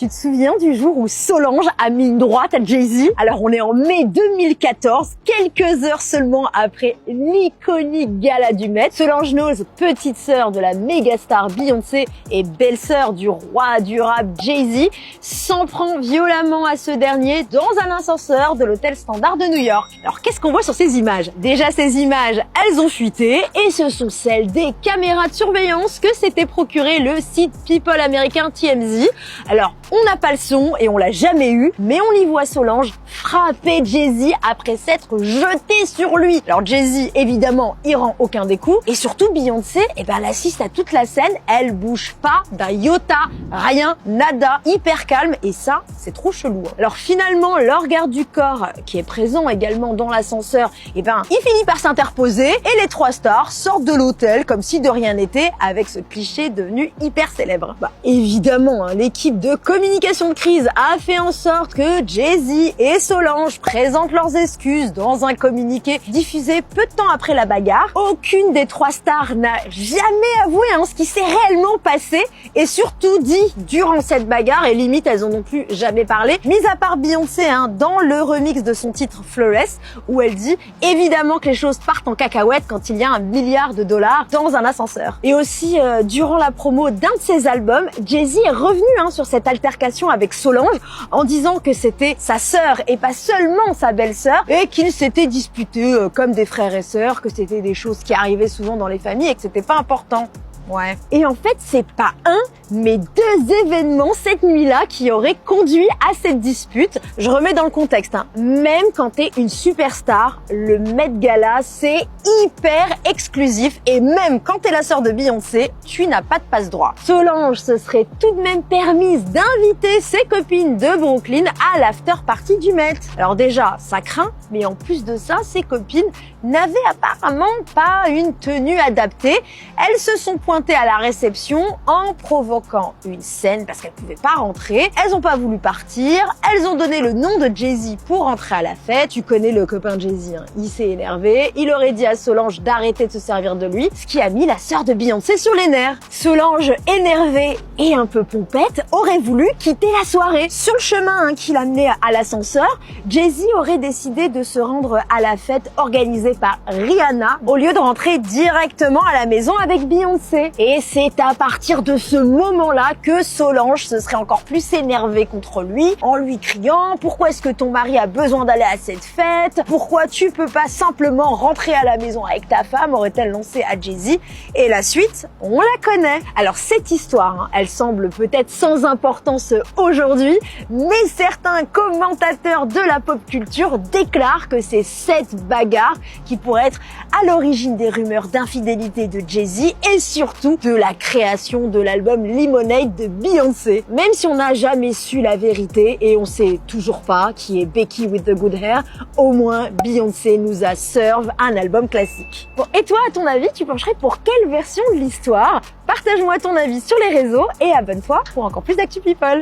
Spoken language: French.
Tu te souviens du jour où Solange a mis une droite à Jay-Z? Alors on est en mai 2014, quelques heures seulement après l'iconique gala du Met. Solange Knowles, petite sœur de la méga star Beyoncé et belle-sœur du roi du rap Jay-Z, s'en prend violemment à ce dernier dans un ascenseur de l'hôtel Standard de New York. Alors qu'est-ce qu'on voit sur ces images? Déjà ces images, elles ont fuité et ce sont celles des caméras de surveillance que s'était procuré le site People américain TMZ. Alors on n'a pas le son et on l'a jamais eu, mais on y voit Solange frapper Jay-Z après s'être jeté sur lui. Alors Jay-Z évidemment il rend aucun des coups et surtout Beyoncé, elle assiste à toute la scène, elle bouge pas d'un iota, rien, nada, hyper calme et ça c'est trop chelou. Alors finalement leur garde du corps qui est présent également dans l'ascenseur, il finit par s'interposer et les trois stars sortent de l'hôtel comme si de rien n'était avec ce cliché devenu hyper célèbre. Évidemment, l'équipe de communication de crise a fait en sorte que Jay-Z et Solange présentent leurs excuses dans un communiqué diffusé peu de temps après la bagarre. Aucune des trois stars n'a jamais avoué ce qui s'est réellement passé et surtout dit durant cette bagarre et limite elles en ont plus jamais parlé, mis à part Beyoncé dans le remix de son titre Flawless où elle dit évidemment que les choses partent en cacahuète quand il y a $1 milliard dans un ascenseur. Et aussi durant la promo d'un de ses albums, Jay-Z est revenu sur cette altercation avec Solange en disant que c'était sa sœur et pas seulement sa belle-sœur et qu'ils s'étaient disputés comme des frères et sœurs, que c'était des choses qui arrivaient souvent dans les familles et que c'était pas important. Ouais. Et en fait, c'est pas un, mais deux événements cette nuit-là qui auraient conduit à cette dispute. Je remets dans le contexte, Même quand t'es une superstar, le Met Gala, c'est hyper exclusif et même quand t'es la sœur de Beyoncé, tu n'as pas de passe-droit. Solange se serait tout de même permise d'inviter ses copines de Brooklyn à l'after party du Met. Alors déjà, ça craint, mais en plus de ça, ses copines n'avaient apparemment pas une tenue adaptée. Elles se sont pointées à la réception en provoquant une scène parce qu'elles pouvaient pas rentrer. Elles ont pas voulu partir. Elles ont donné le nom de Jay-Z pour rentrer à la fête. Tu connais le copain Jay-Z, il s'est énervé. Il aurait dit à Solange d'arrêter de se servir de lui, ce qui a mis la sœur de Beyoncé sur les nerfs. Solange, énervée et un peu pompette, aurait voulu quitter la soirée. Sur le chemin qui l'amenait à l'ascenseur, Jay-Z aurait décidé de se rendre à la fête organisée par Rihanna au lieu de rentrer directement à la maison avec Beyoncé. Et c'est à partir de ce moment-là que Solange se serait encore plus énervée contre lui en lui criant « Pourquoi est-ce que ton mari a besoin d'aller à cette fête? Pourquoi tu peux pas simplement rentrer à la maison avec ta femme ?» aurait-elle lancé à Jay-Z. Et la suite, on la connaît. Alors cette histoire, elle semble peut-être sans importance aujourd'hui, mais certains commentateurs de la pop culture déclarent que c'est cette bagarre qui pourrait être à l'origine des rumeurs d'infidélité de Jay-Z et surtout de la création de l'album Lemonade de Beyoncé. Même si on n'a jamais su la vérité et on sait toujours pas qui est Becky with the Good Hair, au moins Beyoncé nous a serve un album classique. Bon, et toi, à ton avis, tu pencherais pour quelle version de l'histoire? Partage-moi ton avis sur les réseaux et abonne-toi pour encore plus d'actu people.